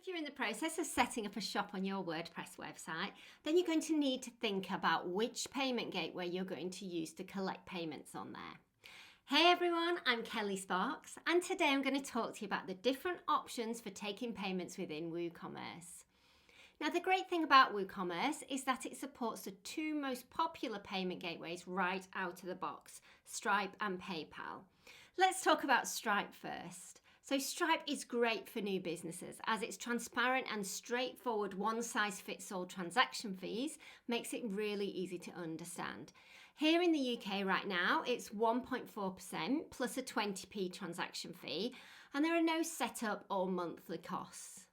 If you're in the process of setting up a shop on your WordPress website, then you're going to need to think about which payment gateway you're going to use to collect payments on there. Hey everyone, I'm Kelly Sparks, and today I'm going to talk to you about the different options for taking payments within WooCommerce. Now, the great thing about WooCommerce is that it supports the two most popular payment gateways right out of the box, Stripe and PayPal. Let's talk about Stripe first. So Stripe is great for new businesses as its transparent and straightforward one-size-fits-all transaction fees makes it really easy to understand. Here in the UK right now, it's 1.4% plus a 20p transaction fee, and there are no setup or monthly costs.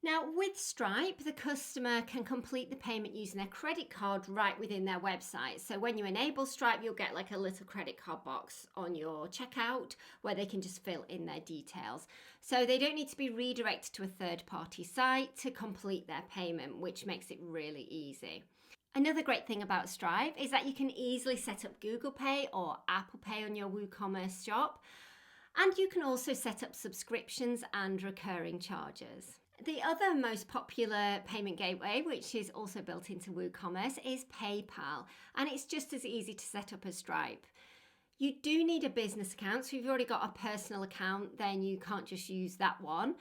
Now, with Stripe, the customer can complete the payment using their credit card right within their website. So when you enable Stripe, you'll get like a little credit card box on your checkout where they can just fill in their details. So they don't need to be redirected to a third-party site to complete their payment, which makes it really easy. Another great thing about Stripe is that you can easily set up Google Pay or Apple Pay on your WooCommerce shop. And you can also set up subscriptions and recurring charges. The other most popular payment gateway, which is also built into WooCommerce, is PayPal, and it's just as easy to set up as Stripe. You do need a business account, so if you've already got a personal account, then you can't just use that one.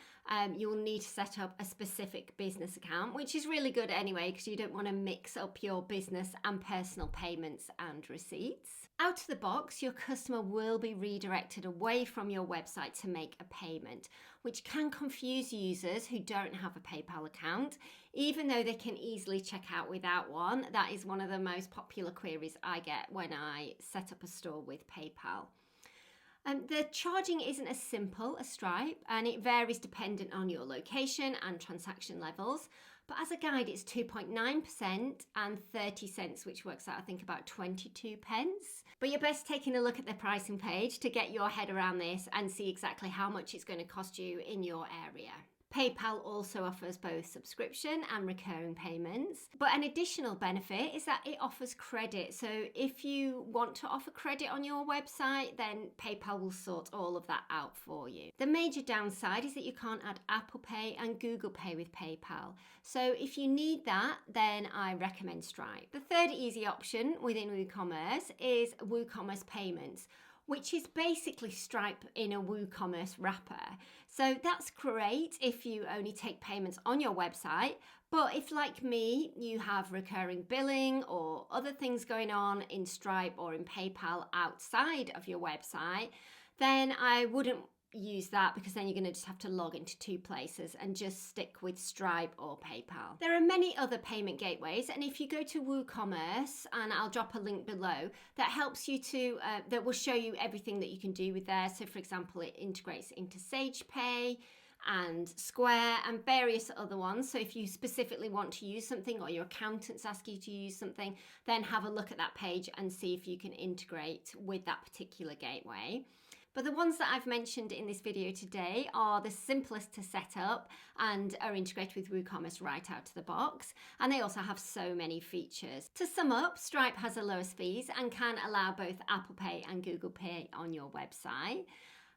You'll need to set up a specific business account, which is really good anyway, because you don't want to mix up your business and personal payments and receipts. Out of the box, your customer will be redirected away from your website to make a payment, which can confuse users who don't have a PayPal account, even though they can easily check out without one. That is one of the most popular queries I get when I set up a store with PayPal. The charging isn't as simple as Stripe, and it varies dependent on your location and transaction levels. But as a guide, it's 2.9% and 30 cents, which works out, I think, about 22 pence. But you're best taking a look at the pricing page to get your head around this and see exactly how much it's going to cost you in your area. PayPal also offers both subscription and recurring payments, but an additional benefit is that it offers credit. So if you want to offer credit on your website, then PayPal will sort all of that out for you. The major downside is that you can't add Apple Pay and Google Pay with PayPal. So if you need that, then I recommend Stripe. The third easy option within WooCommerce is WooCommerce Payments, which is basically Stripe in a WooCommerce wrapper. So that's great if you only take payments on your website, but if, like me, you have recurring billing or other things going on in Stripe or in PayPal outside of your website, then I wouldn't use that, because then you're going to just have to log into two places and just stick with Stripe or PayPal. There are many other payment gateways, and if you go to WooCommerce, and I'll drop a link below, that helps you to, that will show you everything that you can do with there. So for example, it integrates into Sage Pay and Square and various other ones. So if you specifically want to use something or your accountants ask you to use something, then have a look at that page and see if you can integrate with that particular gateway. But the ones that I've mentioned in this video today are the simplest to set up and are integrated with WooCommerce right out of the box. And they also have so many features. To sum up, Stripe has the lowest fees and can allow both Apple Pay and Google Pay on your website.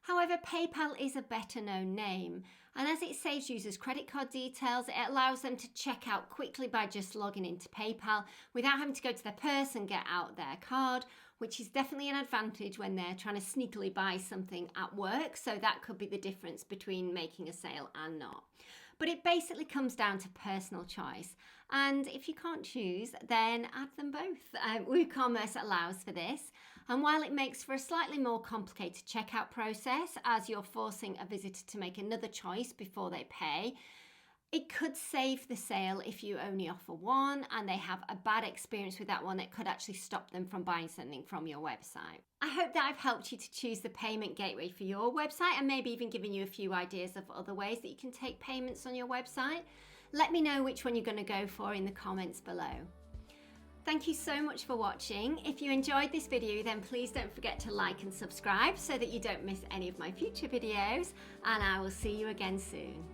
However, PayPal is a better known name, and as it saves users credit card details, it allows them to check out quickly by just logging into PayPal without having to go to their purse and get out their card, which is definitely an advantage when they're trying to sneakily buy something at work. So that could be the difference between making a sale and not. But it basically comes down to personal choice. And if you can't choose, then add them both. WooCommerce allows for this. And while it makes for a slightly more complicated checkout process, as you're forcing a visitor to make another choice before they pay, it could save the sale if you only offer one and they have a bad experience with that one. That could actually stop them from buying something from your website. I hope that I've helped you to choose the payment gateway for your website and maybe even given you a few ideas of other ways that you can take payments on your website. Let me know which one you're going to go for in the comments below. Thank you so much for watching. If you enjoyed this video, then please don't forget to like and subscribe so that you don't miss any of my future videos, and I will see you again soon.